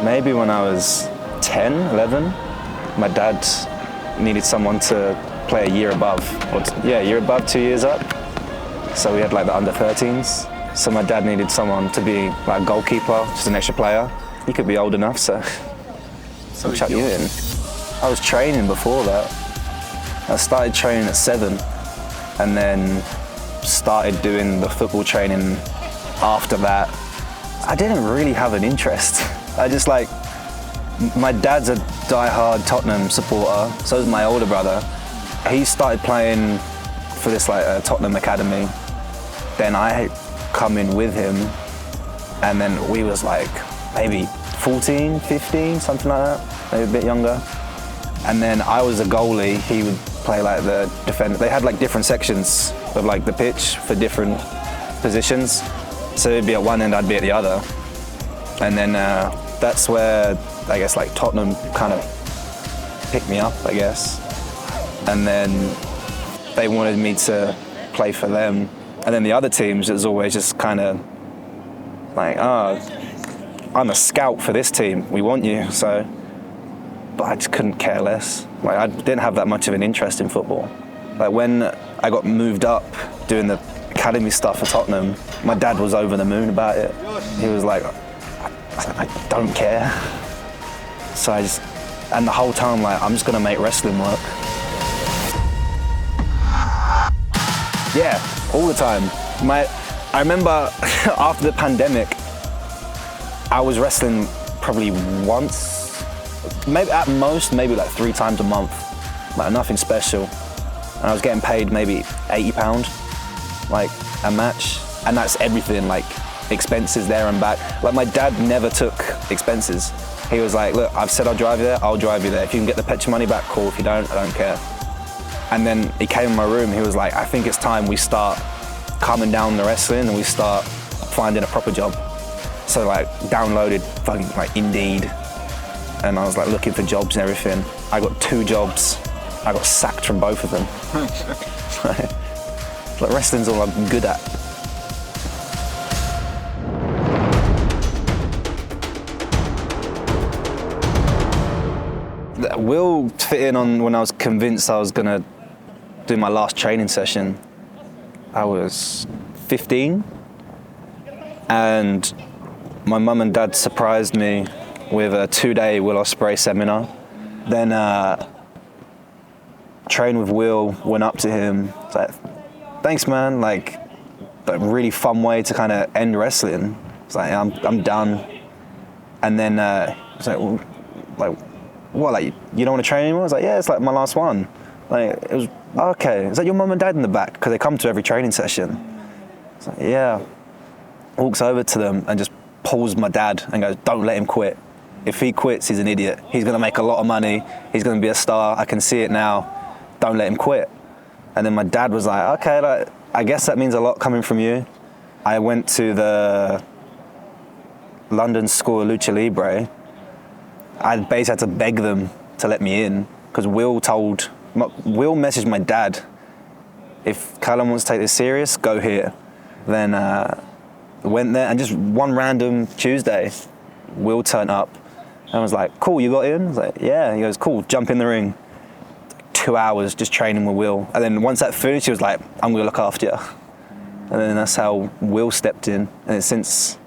maybe when I was 10, 11, my dad needed someone to play a year above. A year above, 2 years up. So we had like the under 13s. So my dad needed someone to be like a goalkeeper, just an extra player. He could be old enough, so I'll chuck you in. I was training before that. I started training at 7 and then started doing the football training after that. I didn't really have an interest. I just my dad's a die-hard Tottenham supporter, so is my older brother. He started playing for this Tottenham academy. Then I come in with him, and then we was maybe 14, 15, something like that, maybe a bit younger. And then I was a goalie, he would play the defender. They had different sections of the pitch for different positions. So he'd be at one end, I'd be at the other. And then that's where, I guess, Tottenham kind of picked me up, I guess. And then they wanted me to play for them. And then the other teams, it was always just kind of I'm a scout for this team, we want you, so. But I just couldn't care less. I didn't have that much of an interest in football. When I got moved up doing the academy stuff for Tottenham, my dad was over the moon about it. He was like, I don't care. So and the whole time, I'm just gonna make wrestling work. Yeah, all the time. I remember after the pandemic, I was wrestling probably once, maybe at most, maybe 3 times a month, nothing special. And I was getting paid maybe £80, a match. And that's everything, expenses there and back. My dad never took expenses. He was like, look, I've said I'll drive you there, I'll drive you there. If you can get the petrol money back, cool. If you don't, I don't care. And then he came in my room, he was like, I think it's time we start calming down the wrestling and we start finding a proper job. So downloaded fucking Indeed, and I was looking for jobs and everything. I got 2 jobs. I got sacked from both of them. Wrestling's all I'm good at. Will fit in on when I was convinced I was gonna do my last training session. I was 15, and my mum and dad surprised me with a 2-day Will Ospreay seminar. Then trained with Will, went up to him, was like, thanks man, a really fun way to kind of end wrestling. It's I'm done. And then it's what, you don't want to train anymore? I was like, yeah, it's my last one. It was, okay, is that your mum and dad in the back? Because they come to every training session. It's yeah. Walks over to them and just pulls my dad and goes, don't let him quit. If he quits, he's an idiot. He's going to make a lot of money. He's going to be a star. I can see it now. Don't let him quit. And then my dad was like, okay, I guess that means a lot coming from you. I went to the London School of Lucha Libre. I basically had to beg them to let me in because Will messaged my dad, if Callum wants to take this serious, go here. Then went there, and just one random Tuesday, Will turned up and was like, cool, you got in? I was like, yeah. He goes, cool, jump in the ring. 2 hours just training with Will. And then once that finished, he was like, I'm gonna look after you. And then that's how Will stepped in. And since,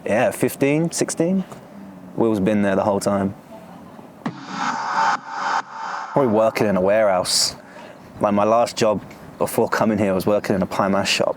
15, 16, Will's been there the whole time. Probably working in a warehouse. My last job before coming here was working in a pie mash shop.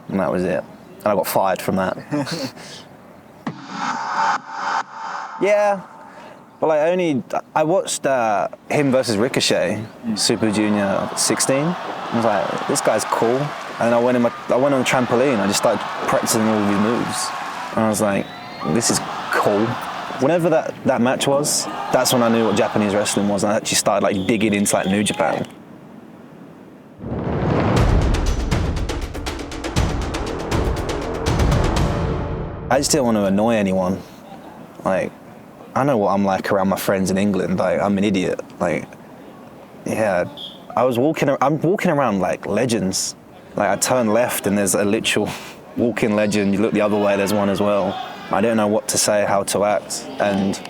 And that was it. And I got fired from that. Yeah, but I watched him versus Ricochet, Super Junior 16. I was like, this guy's cool. And I went on the trampoline, I just started practicing all of these moves. And I was like, this is cool. Whenever that match was, that's when I knew what Japanese wrestling was, and I actually started digging into New Japan. I just didn't want to annoy anyone. I know what I'm like around my friends in England. I'm an idiot. I'm walking around like legends. I turn left and there's a literal walking legend. You look the other way, there's one as well. I didn't know what to say, how to act. And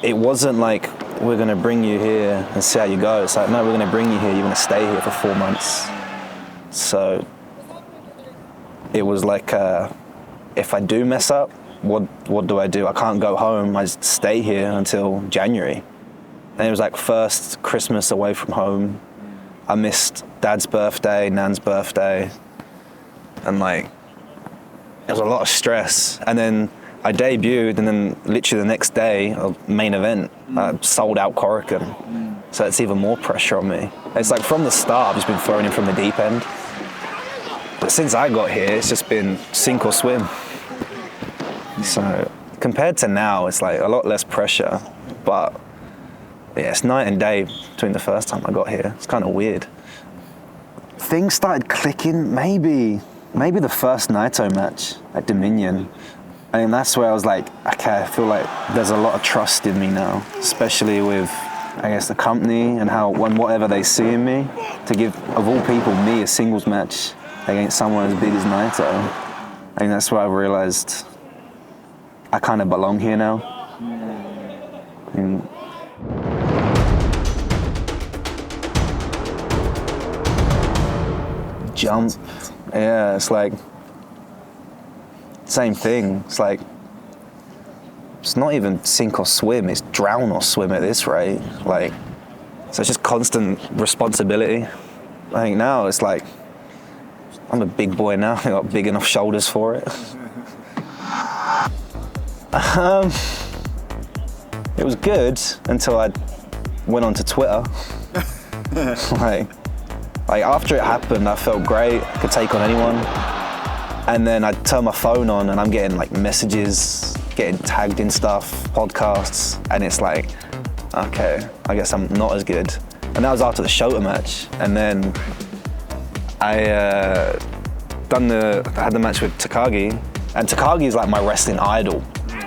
it wasn't like, we're gonna bring you here and see how you go. It's like, no, we're gonna bring you here, you're gonna stay here for 4 months. So it was like, if I do mess up, what do? I can't go home, I just stay here until January. And it was like first Christmas away from home. I missed Dad's birthday, Nan's birthday, and like, it was a lot of stress. And then I debuted, and then literally the next day, main event, sold out Korakuen. So it's even more pressure on me. It's like from the start, I've just been thrown in from the deep end. But since I got here, it's just been sink or swim. So compared to now, it's like a lot less pressure, but yeah, it's night and day between the first time I got here. It's kind of weird. Things started clicking maybe the first Naito match at Dominion. I mean, that's where I was like, okay, I feel like there's a lot of trust in me now, especially with, I guess, the company and how, whatever they see in me, to give, of all people, me a singles match against someone as big as Naito. I think that's where I realized I kind of belong here now. And jump, yeah, it's like, same thing. It's like, it's not even sink or swim, it's drown or swim at this rate. Like, so it's just constant responsibility. I think now it's like, I'm a big boy now, I got big enough shoulders for it. It was good until I went onto Twitter. like after it happened, I felt great, I could take on anyone. And then I turn my phone on and I'm getting like messages, getting tagged in stuff, podcasts, and it's like, okay, I guess I'm not as good. And that was after the Shota match. And then I had the match with Takagi, and Takagi is like my wrestling idol.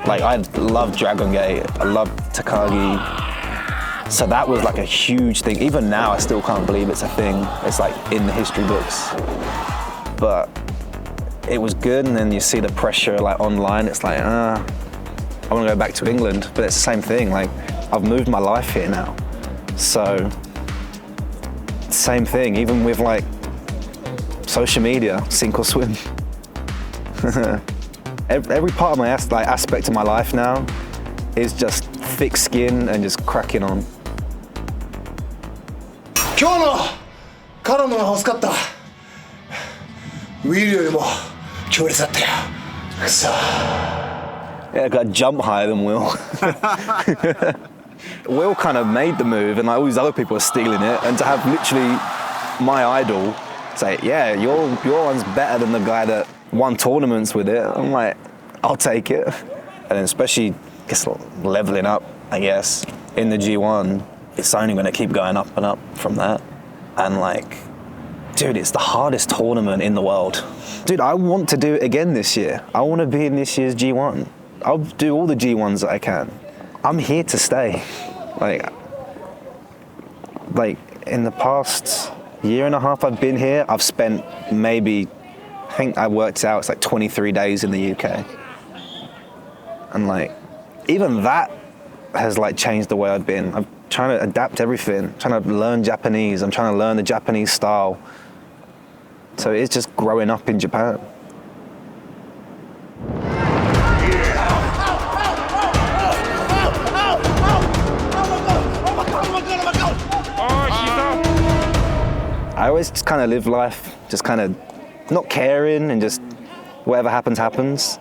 Like, I love Dragon Gate, I love Takagi. So that was like a huge thing. Even now, I still can't believe it's a thing. It's like in the history books. But it was good, and then you see the pressure like online, it's like, I want to go back to England. But it's the same thing, like, I've moved my life here now. So, same thing, even with like social media, sink or swim. Every part of my aspect of my life now is just thick skin and just cracking on. 今日のカラムが欲しかった。ウィルよりも強烈だったよ。くそ。Yeah, I got jump higher than Will. Will kind of made the move, and like all these other people are stealing it, and to have literally my idol say, yeah, your one's better than the guy that won tournaments with it. I'm like, I'll take it. And then especially just leveling up, I guess, in the G1, it's only going to keep going up and up from that. And like, dude, it's the hardest tournament in the world. Dude, I want to do it again this year. I want to be in this year's G1. I'll do all the G1s that I can. I'm here to stay. Like in the past year and a half I've been here, I've spent maybe, I think I worked out, it's like 23 days in the UK. And like, even that has like changed the way I've been. I'm trying to adapt everything, trying to learn Japanese, I'm trying to learn the Japanese style. So it's just growing up in Japan. I always just kind of live life, just kind of not caring and just whatever happens, happens.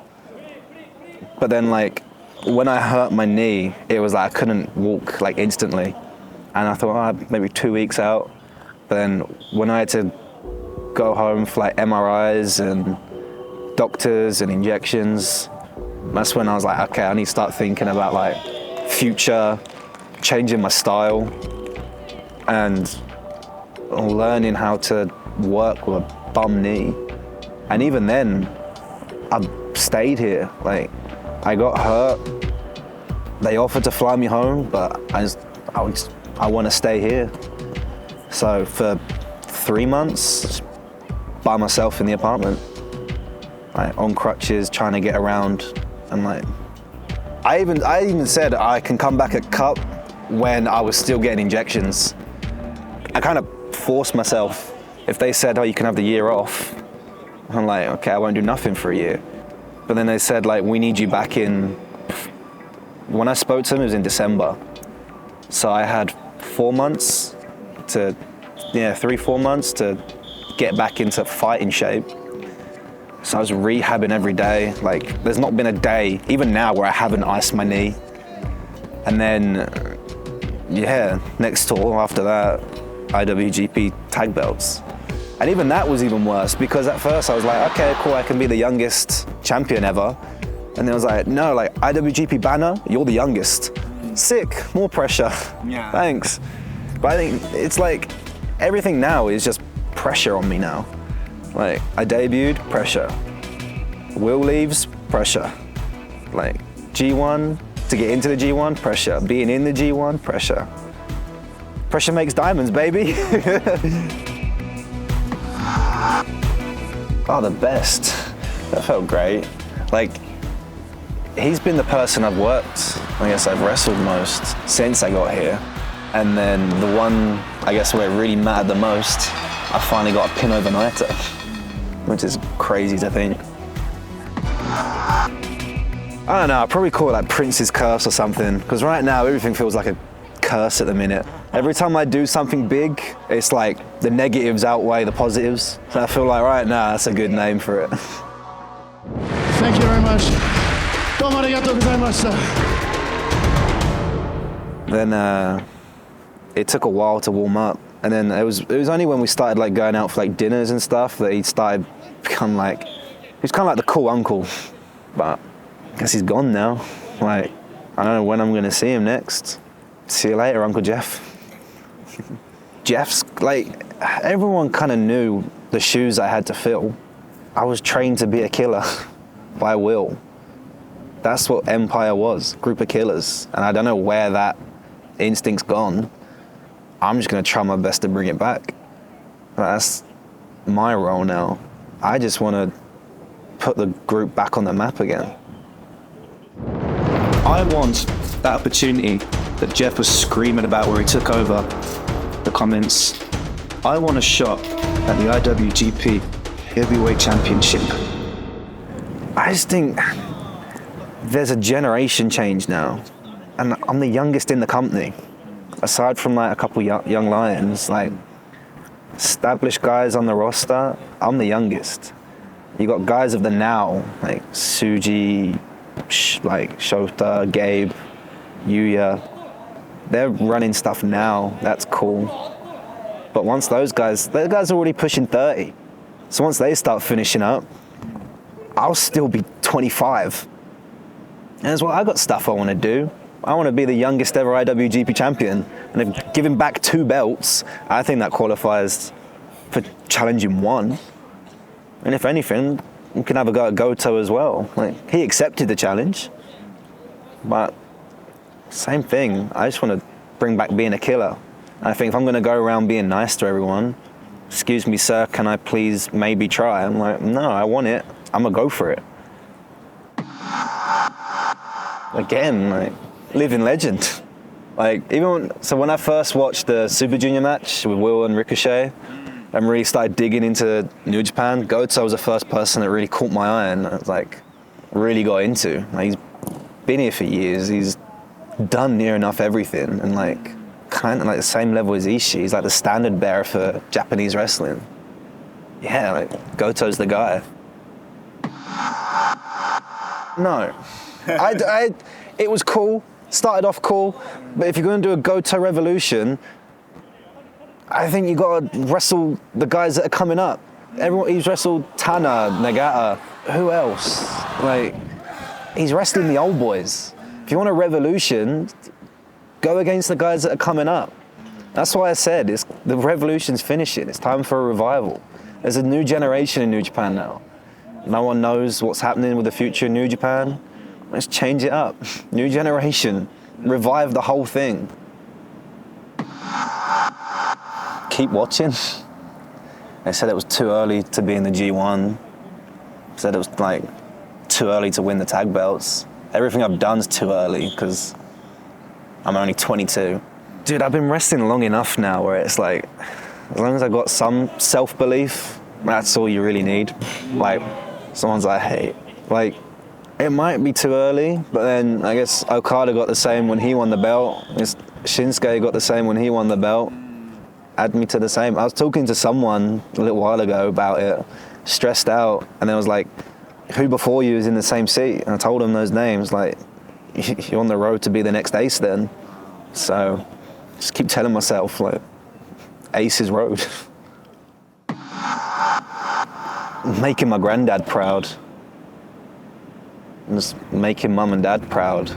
But then like, when I hurt my knee, it was like I couldn't walk like instantly. And I thought, maybe 2 weeks out. But then when I had to go home for like MRIs and doctors and injections, that's when I was like, okay, I need to start thinking about like future, changing my style, and learning how to work with a bum knee. And even then, I stayed here. Like, I got hurt. They offered to fly me home, but I want to stay here. So for 3 months, by myself in the apartment, like on crutches, trying to get around And like, I even said I can come back at Cup when I was still getting injections. I kind of forced myself. If they said, oh, you can have the year off, I'm like, okay, I won't do nothing for a year. But then they said, like, we need you back in. When I spoke to them, it was in December. So I had 4 months to, 3-4 months to get back into fighting shape. So I was rehabbing every day. Like, there's not been a day, even now, where I haven't iced my knee. And then, next tour after that, IWGP tag belts. And even that was even worse, because at first I was like, okay, cool, I can be the youngest champion ever. And then I was like, no, like, IWGP banner, you're the youngest. Sick, more pressure. Yeah. Thanks. But I think it's like, everything now is just pressure on me now. Like, I debuted, pressure. Will leaves, pressure. Like, G1, to get into the G1, pressure. Being in the G1, pressure. Pressure makes diamonds, baby. Oh, the best. That felt great. Like, he's been the person I've worked, I guess I've wrestled most since I got here. And then the one, I guess, where it really mattered the most, I finally got a pin over Naito, which is crazy to think. I don't know, I'd probably call it like Prince's curse or something, because right now everything feels like a curse at the minute. Every time I do something big, it's like the negatives outweigh the positives. So I feel like right now that's a good name for it. Thank you very much. Domo arigatou gozaimashita. Then it took a while to warm up, and then it was only when we started like going out for like dinners and stuff that he started become like, he was kind of like the cool uncle, but I guess he's gone now. Like, I don't know when I'm gonna see him next. See you later, Uncle Jeff. Jeff's like, everyone kind of knew the shoes I had to fill. I was trained to be a killer by will. That's what Empire was, group of killers. And I don't know where that instinct's gone. I'm just gonna try my best to bring it back. That's my role now. I just wanna put the group back on the map again. I want that opportunity that Jeff was screaming about where he took over the comments. I want a shot at the IWGP Heavyweight Championship. I just think there's a generation change now, and I'm the youngest in the company. Aside from like a couple young lions, like established guys on the roster, I'm the youngest. You got guys of the now, like Suji, like Shota, Gabe, Yuya. They're running stuff now, that's cool. But once those guys are already pushing 30. So once they start finishing up, I'll still be 25. And as well, I got stuff I want to do. I want to be the youngest ever IWGP champion. And if giving back 2 belts, I think that qualifies for challenging 1. And if anything, we can have a go at Goto as well. Like, he accepted the challenge, but same thing. I just want to bring back being a killer. And I think if I'm going to go around being nice to everyone, excuse me, sir, can I please maybe try? I'm like, no, I want it. I'm going to go for it. Again, like, living legend. Like, so when I first watched the Super Junior match with Will and Ricochet, and really started digging into New Japan, Goto was the first person that really caught my eye and I was like, really got into. Like, he's been here for years. He's done near enough everything, and like kind of like the same level as Ishii. He's like the standard bearer for Japanese wrestling. Yeah, like Goto's the guy. No, it was cool. Started off cool, but if you're going to do a Goto Revolution, I think you got to wrestle the guys that are coming up. He's wrestled Tana, Nagata, who else? Like, he's wrestling the old boys. If you want a revolution, go against the guys that are coming up. That's why I said the revolution's finishing. It's time for a revival. There's a new generation in New Japan now. No one knows what's happening with the future in New Japan. Let's change it up. New generation. Revive the whole thing. Keep watching. They said it was too early to be in the G1. Said it was like too early to win the tag belts. Everything I've done's too early because I'm only 22. Dude, I've been wrestling long enough now where it's like, as long as I got some self-belief, that's all you really need. Like, someone's I hate. Like, it might be too early, but then I guess Okada got the same when he won the belt. Shinsuke got the same when he won the belt. Add me to the same. I was talking to someone a little while ago about it, stressed out, and they was like, who before you is in the same seat? And I told them those names, like, you're on the road to be the next ace then. So just keep telling myself, like, Ace's road. Making my granddad proud. Just making mum and dad proud.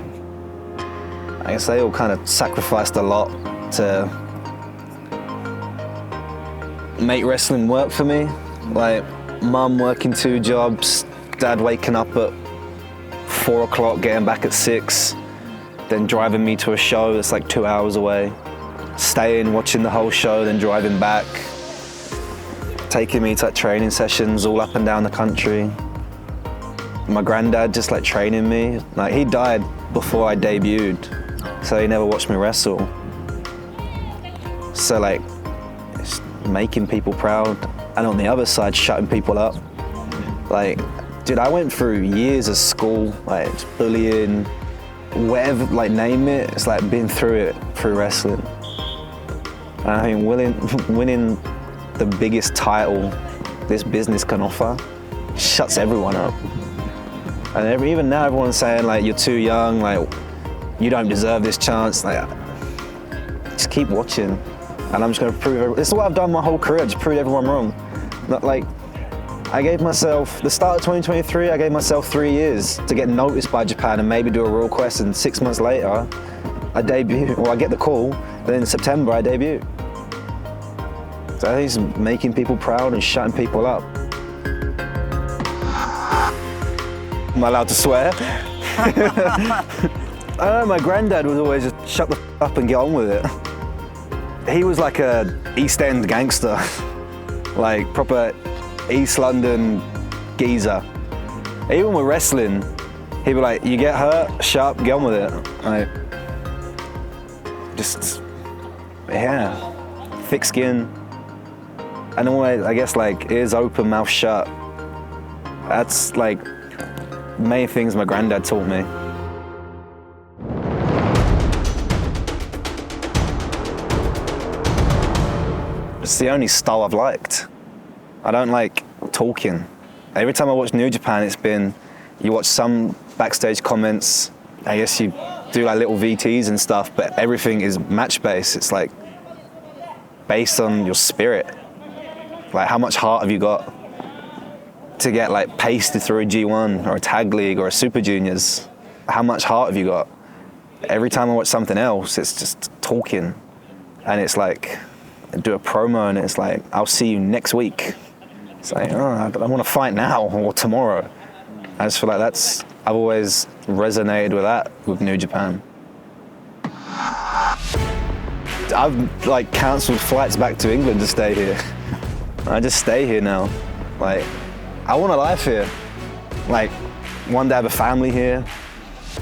I guess they all kind of sacrificed a lot to make wrestling work for me. Like, mum working 2 jobs, dad waking up at 4 o'clock, getting back at 6, then driving me to a show that's like 2 hours away, staying, watching the whole show, then driving back, taking me to like training sessions all up and down the country. My granddad just like training me. Like, he died before I debuted, so he never watched me wrestle. So like, it's making people proud, and on the other side, shutting people up. Like, dude, I went through years of school, like bullying, whatever, like name it. It's like been through it through wrestling. And I mean, winning the biggest title this business can offer shuts everyone up. And even now, everyone's saying like, you're too young, like you don't deserve this chance. Like, just keep watching, and I'm just gonna prove. This is what I've done my whole career. Just prove everyone wrong. Not like. I gave myself, the start of 2023, I gave myself 3 years to get noticed by Japan and maybe do a Royal Quest, and 6 months later, I debut, or I get the call, then in September I debut. So I think it's making people proud and shutting people up. Am I allowed to swear? I don't know, my granddad was always just shut the up and get on with it. He was like a East End gangster, like proper East London geezer. Even with wrestling, he'd be like, you get hurt, shut up, get on with it. Like, just, yeah, thick skin. And always, I guess like, ears open, mouth shut. That's like, main things my granddad taught me. It's the only style I've liked. I don't like talking. Every time I watch New Japan, it's been, you watch some backstage comments, I guess you do like little VTs and stuff, but everything is match-based. It's like, based on your spirit. Like, how much heart have you got to get like pasted through a G1 or a tag league or a Super Juniors? How much heart have you got? Every time I watch something else, it's just talking. And it's like, I do a promo and it's like, I'll see you next week. It's like, oh, I want to fight now or tomorrow. I just feel like I've always resonated with that with New Japan. I've like cancelled flights back to England to stay here. I just stay here now. Like, I want a life here. Like, one day have a family here.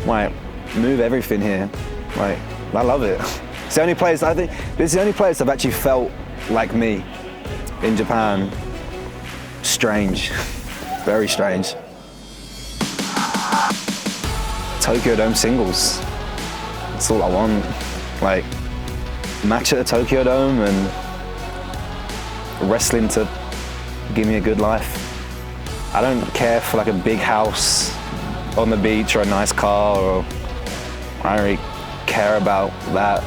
Like, move everything here. Like, I love it. It's the only place, I think, it's the only place I've actually felt like me in Japan. Strange, very strange. Tokyo Dome singles, that's all I want. Like, match at the Tokyo Dome and wrestling to give me a good life. I don't care for like a big house on the beach or a nice car, or I don't really care about that.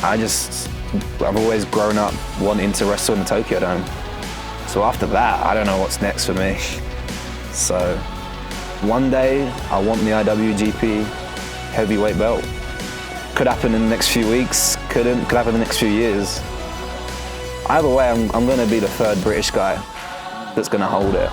I've always grown up wanting to wrestle in the Tokyo Dome. So after that, I don't know what's next for me. So one day, I want the IWGP heavyweight belt. Could happen in the next few weeks, could happen in the next few years. Either way, I'm gonna be the 3rd British guy that's gonna hold it.